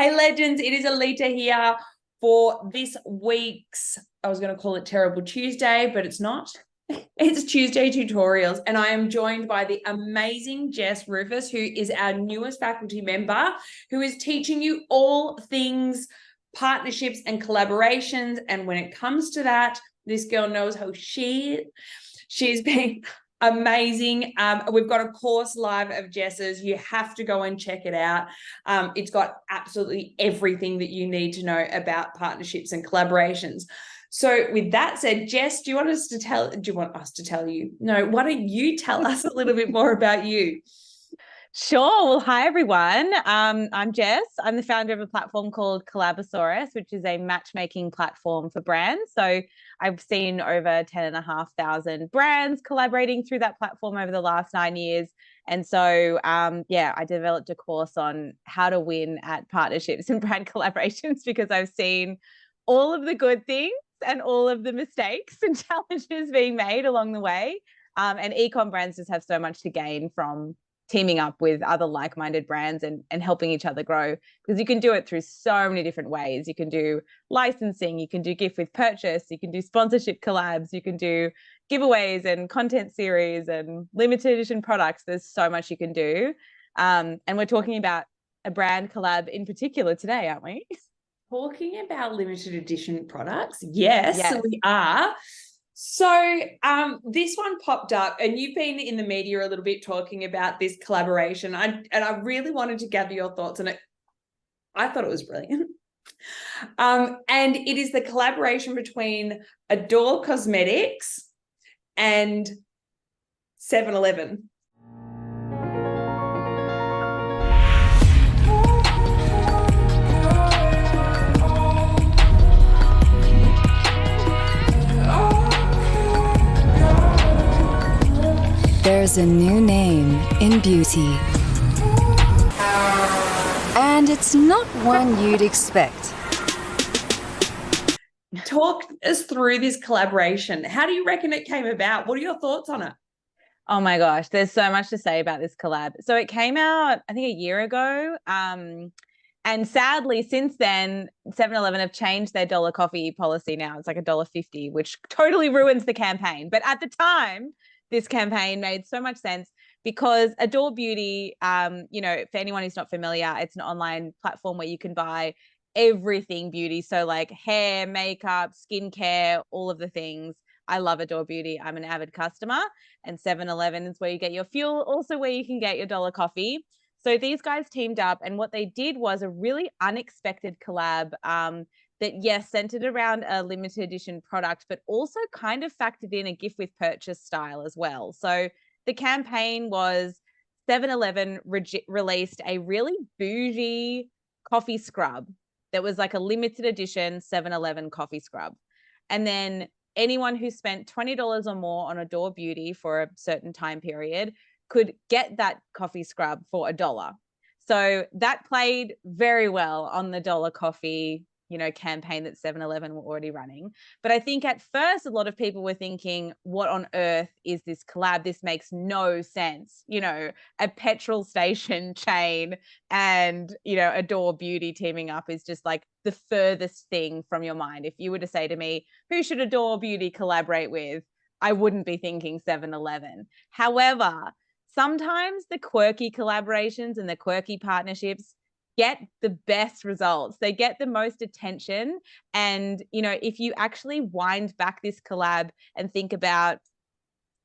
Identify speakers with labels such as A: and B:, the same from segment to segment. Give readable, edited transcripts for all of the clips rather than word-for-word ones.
A: Hey legends, it is Alita here for this week's, I was going to call it Terrible Tuesday, but it's not. It's Tuesday tutorials, and I am joined by the amazing Jess Ruhfus, who is our newest faculty member, who is teaching you all things partnerships and collaborations. And when it comes to that, this girl knows how she's been amazing. We've got a course live of Jess's. You have to go and check it out. It's got absolutely everything that you need to know about partnerships and collaborations. So with that said, Jess, do you want us to tell you? No, why don't you tell us a little bit more about you?
B: Sure. Well, hi, everyone. I'm Jess. I'm the founder of a platform called Collabosaurus, which is a matchmaking platform for brands. So I've seen over 10,500 brands collaborating through that platform over the last 9 years. And so, I developed a course on how to win at partnerships and brand collaborations because I've seen all of the good things and all of the mistakes and challenges being made along the way. And e-com brands just have so much to gain from teaming up with other like-minded brands and helping each other grow, because you can do it through so many different ways. You can do licensing, you can do gift with purchase, you can do sponsorship collabs, you can do giveaways and content series and limited edition products. There's so much you can do. And we're talking about a brand collab in particular today, aren't we?
A: Talking about limited edition products. Yes. We are. So this one popped up, and you've been in the media a little bit talking about this collaboration. And I really wanted to gather your thoughts on it. I thought it was brilliant. And it is the collaboration between Adore Cosmetics and 7-Eleven.
C: There's a new name in beauty. And it's not one you'd expect.
A: Talk us through this collaboration. How do you reckon it came about? What are your thoughts on it?
B: Oh my gosh, there's so much to say about this collab. So it came out, I think, a year ago. And sadly, since then, 7-Eleven have changed their dollar coffee policy now. It's like $1.50, which totally ruins the campaign. But at the time, this campaign made so much sense because Adore Beauty, for anyone who's not familiar, it's an online platform where you can buy everything beauty. So like hair, makeup, skincare, all of the things. I love Adore Beauty. I'm an avid customer, and 7-Eleven is where you get your fuel, also where you can get your dollar coffee. So these guys teamed up, and what they did was a really unexpected collab that, yes, centered around a limited edition product, but also kind of factored in a gift with purchase style as well. So the campaign was 7-Eleven released a really bougie coffee scrub that was like a limited edition 7-Eleven coffee scrub. And then anyone who spent $20 or more on Adore Beauty for a certain time period could get that coffee scrub for $1. So that played very well on the dollar coffee campaign that 7-Eleven were already running. But I think at first, a lot of people were thinking, what on earth is this collab? This makes no sense. A petrol station chain and, Adore Beauty teaming up is just like the furthest thing from your mind. If you were to say to me, who should Adore Beauty collaborate with? I wouldn't be thinking 7-Eleven. However, sometimes the quirky collaborations and the quirky partnerships get the best results. They get the most attention. And, if you actually wind back this collab and think about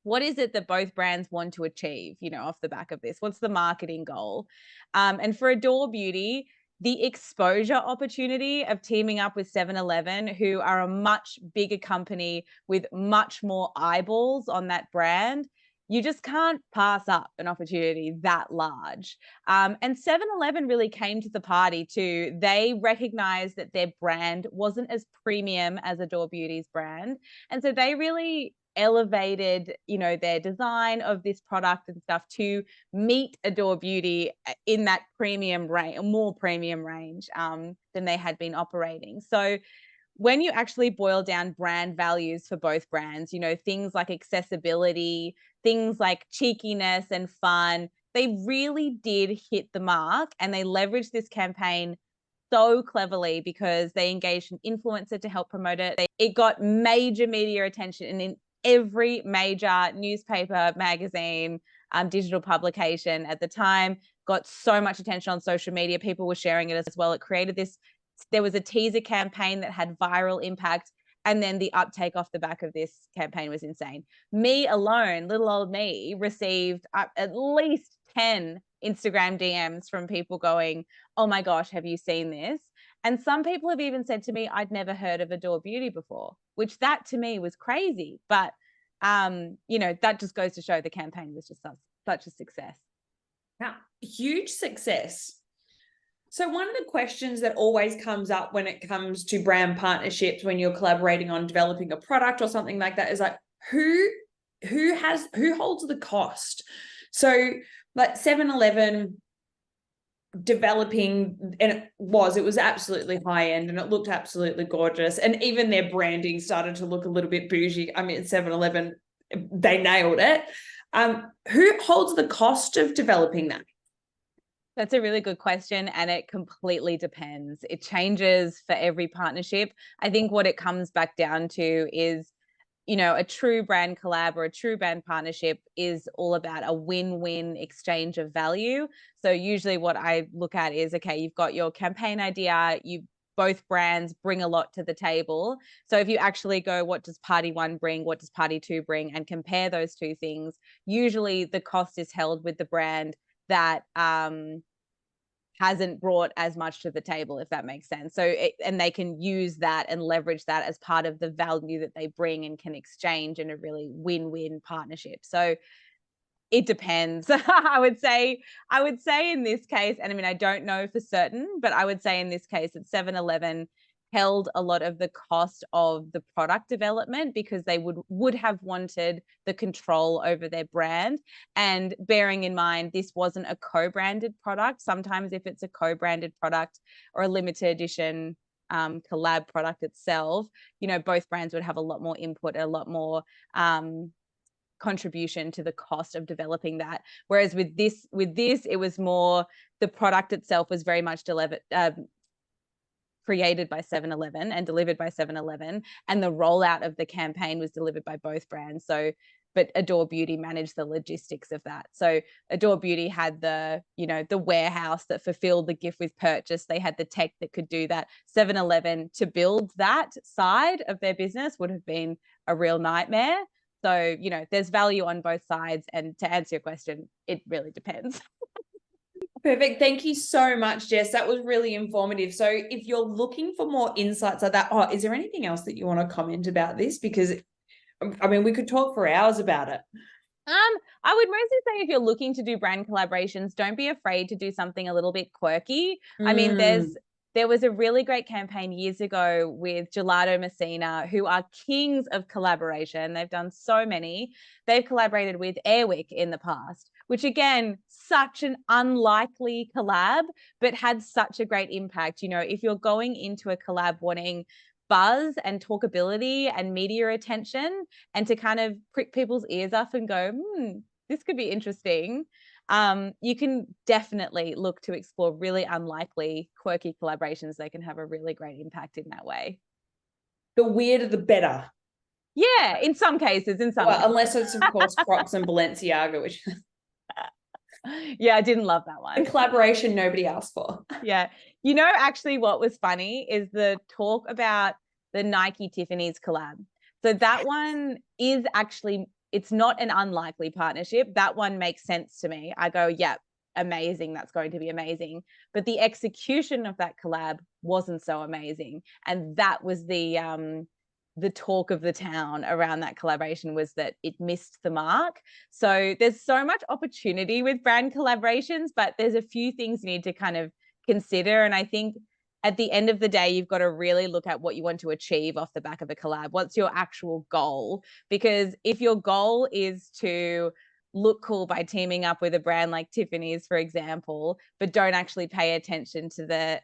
B: what is it that both brands want to achieve, off the back of this, what's the marketing goal? And for Adore Beauty, the exposure opportunity of teaming up with 7-Eleven, who are a much bigger company with much more eyeballs on that brand, you just can't pass up an opportunity that large. And 7-Eleven really came to the party too. They recognized that their brand wasn't as premium as Adore Beauty's brand. And so they really elevated, their design of this product and stuff to meet Adore Beauty in that premium range, more premium range than they had been operating. So when you actually boil down brand values for both brands, things like accessibility, things like cheekiness and fun, they really did hit the mark, and they leveraged this campaign so cleverly because they engaged an influencer to help promote it. It got major media attention, and in every major newspaper, magazine, digital publication at the time, got so much attention on social media. People were sharing it as well. It created this, there was a teaser campaign that had viral impact. And then the uptake off the back of this campaign was insane. Me alone, little old me, received at least 10 Instagram DMs from people going, oh my gosh, have you seen this? And some people have even said to me, I'd never heard of Adore Beauty before, which that to me was crazy. But, that just goes to show the campaign was just such a success.
A: Yeah, huge success. So one of the questions that always comes up when it comes to brand partnerships, when you're collaborating on developing a product or something like that, is like, who holds the cost? So like 7-Eleven developing, and it was absolutely high end and it looked absolutely gorgeous. And even their branding started to look a little bit bougie. I mean, 7-Eleven, they nailed it. Who holds the cost of developing that?
B: That's a really good question, and it completely depends. It changes for every partnership. I think what it comes back down to is, a true brand collab or a true brand partnership is all about a win-win exchange of value. So usually what I look at is, okay, you've got your campaign idea, both brands bring a lot to the table. So if you actually go, what does party one bring? What does party two bring? And compare those two things, usually the cost is held with the brand that hasn't brought as much to the table, if that makes sense. So, and they can use that and leverage that as part of the value that they bring and can exchange in a really win-win partnership. So it depends. I would say in this case, and I mean, I don't know for certain, but I would say in this case that 7-Eleven held a lot of the cost of the product development because they would have wanted the control over their brand. And bearing in mind, this wasn't a co-branded product. Sometimes if it's a co-branded product or a limited edition collab product itself, both brands would have a lot more input, a lot more contribution to the cost of developing that. Whereas with this, it was more, the product itself was very much created by 7-Eleven and delivered by 7-Eleven, and the rollout of the campaign was delivered by both brands. So, but Adore Beauty managed the logistics of that. So Adore Beauty had the warehouse that fulfilled the gift with purchase. They had the tech that could do that. 7-Eleven, to build that side of their business would have been a real nightmare. So, there's value on both sides. And to answer your question, it really depends.
A: Perfect. Thank you so much, Jess. That was really informative. So if you're looking for more insights like that, is there anything else that you want to comment about this? Because, I mean, we could talk for hours about it.
B: I would mostly say if you're looking to do brand collaborations, don't be afraid to do something a little bit quirky. I mean, there was a really great campaign years ago with Gelato Messina, who are kings of collaboration. They've done so many. They've collaborated with Airwick in the past, which again, such an unlikely collab, but had such a great impact. If you're going into a collab wanting buzz and talkability and media attention and to kind of prick people's ears up and go, this could be interesting, you can definitely look to explore really unlikely, quirky collaborations. They can have a really great impact in that way.
A: The weirder, the better.
B: Yeah, in some cases.
A: Unless it's, of course, Crocs and Balenciaga, which...
B: Yeah, I didn't love that one.
A: A collaboration nobody asked for.
B: Yeah. Actually what was funny is the talk about the Nike Tiffany's collab. So that one is actually, it's not an unlikely partnership. That one makes sense to me. I go, yeah, amazing. That's going to be amazing. But the execution of that collab wasn't so amazing. And that was the talk of the town around that collaboration, was that it missed the mark. So there's so much opportunity with brand collaborations, but there's a few things you need to kind of consider. And I think at the end of the day, you've got to really look at what you want to achieve off the back of a collab. What's your actual goal? Because if your goal is to look cool by teaming up with a brand like Tiffany's, for example, but don't actually pay attention to the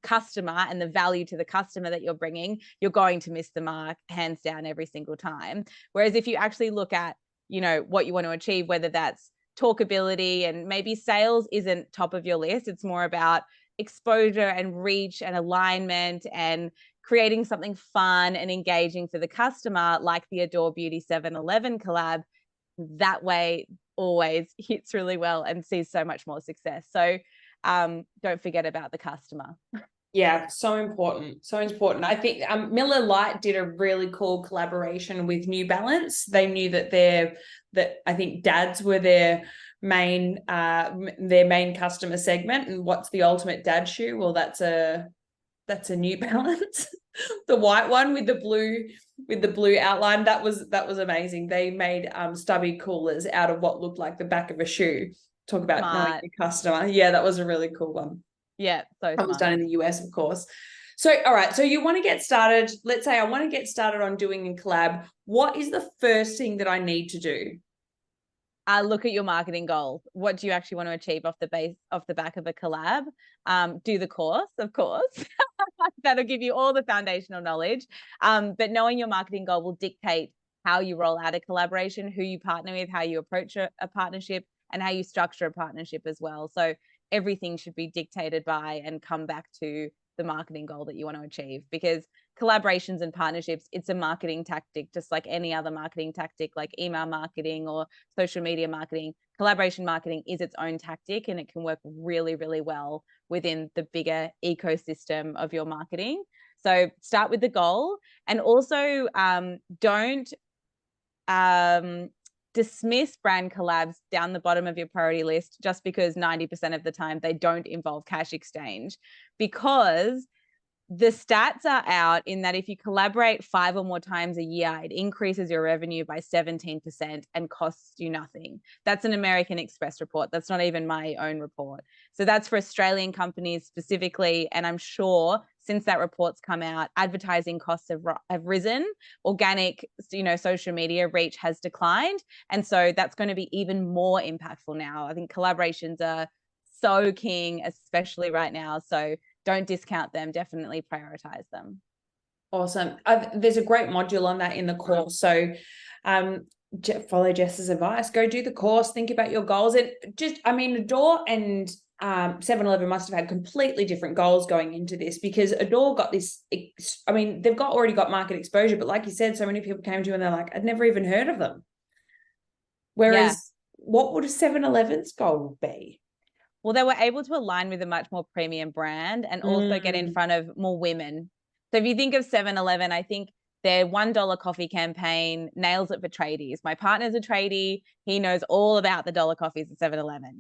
B: customer and the value to the customer that you're bringing, you're going to miss the mark hands down every single time. Whereas if you actually look at, what you want to achieve, whether that's talkability and maybe sales isn't top of your list, it's more about, exposure and reach and alignment and creating something fun and engaging for the customer, like the Adore Beauty 7-Eleven collab, that way always hits really well and sees so much more success. So don't forget about the customer.
A: Yeah, so important. So important. I think Miller Lite did a really cool collaboration with New Balance. They knew that I think dads were their main customer segment. And what's the ultimate dad shoe? Well, that's a New Balance. The white one with the blue outline. That was amazing. They made stubby coolers out of what looked like the back of a shoe. Talk about knowing your customer. Yeah, that was a really cool one.
B: Yeah, so
A: that was done in the US, of course. So, all right. So you want to get started. Let's say I want to get started on doing a collab. What is the first thing that I need to do?
B: Look at your marketing goals. What do you actually want to achieve off the back of a collab? Do the course, of course. That'll give you all the foundational knowledge. But knowing your marketing goal will dictate how you roll out a collaboration, who you partner with, how you approach a partnership, and how you structure a partnership as well. So everything should be dictated by and come back to the marketing goal that you want to achieve, because collaborations and partnerships, it's a marketing tactic, just like any other marketing tactic, like email marketing or social media marketing. Collaboration marketing is its own tactic, and it can work really, really well within the bigger ecosystem of your marketing. So start with the goal, and also don't dismiss brand collabs down the bottom of your priority list just because 90% of the time they don't involve cash exchange, because the stats are out in that if you collaborate 5 or more times a year, it increases your revenue by 17% and costs you nothing. That's an American Express report. That's not even my own report. So that's for Australian companies specifically. And I'm sure since that report's come out, advertising costs have risen. Organic, social media reach has declined. And so that's going to be even more impactful now. I think collaborations are so king, especially right now. So don't discount them. Definitely prioritize them.
A: Awesome. There's a great module on that in the course. So follow Jess's advice. Go do the course. Think about your goals. And Adore and 7-Eleven must have had completely different goals going into this, because Adore got this. They've already got market exposure, but like you said, so many people came to you and they're like, I'd never even heard of them. Whereas, what would a 7-Eleven's goal be?
B: Well, they were able to align with a much more premium brand and also get in front of more women. So if you think of 7-Eleven, I think their $1 coffee campaign nails it for tradies. My partner's a tradie. He knows all about the dollar coffees at 7-Eleven,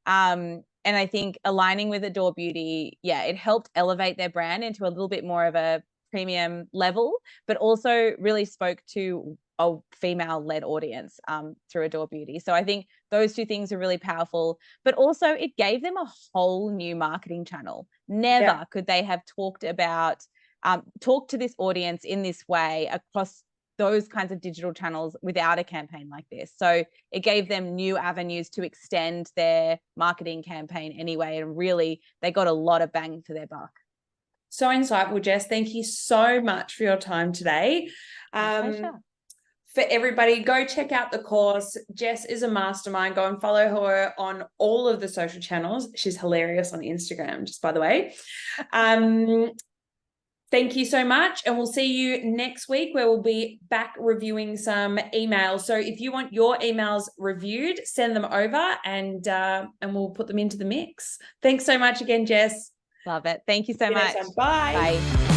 B: And I think aligning with Adore Beauty, it helped elevate their brand into a little bit more of a premium level, but also really spoke to a female-led audience through Adore Beauty. So I think those two things are really powerful, but also it gave them a whole new marketing channel. Never could they have talked to this audience in this way across those kinds of digital channels without a campaign like this. So it gave them new avenues to extend their marketing campaign anyway, and really they got a lot of bang for their buck.
A: So insightful, Jess. Thank you so much for your time today.
B: Pleasure.
A: For everybody, go check out the course. Jess is a mastermind. Go and follow her on all of the social channels. She's hilarious on Instagram, just by the way. Thank you so much. And we'll see you next week, where we'll be back reviewing some emails. So if you want your emails reviewed, send them over and we'll put them into the mix. Thanks so much again, Jess.
B: Love it. Thank you so much.
A: Bye.
B: Bye.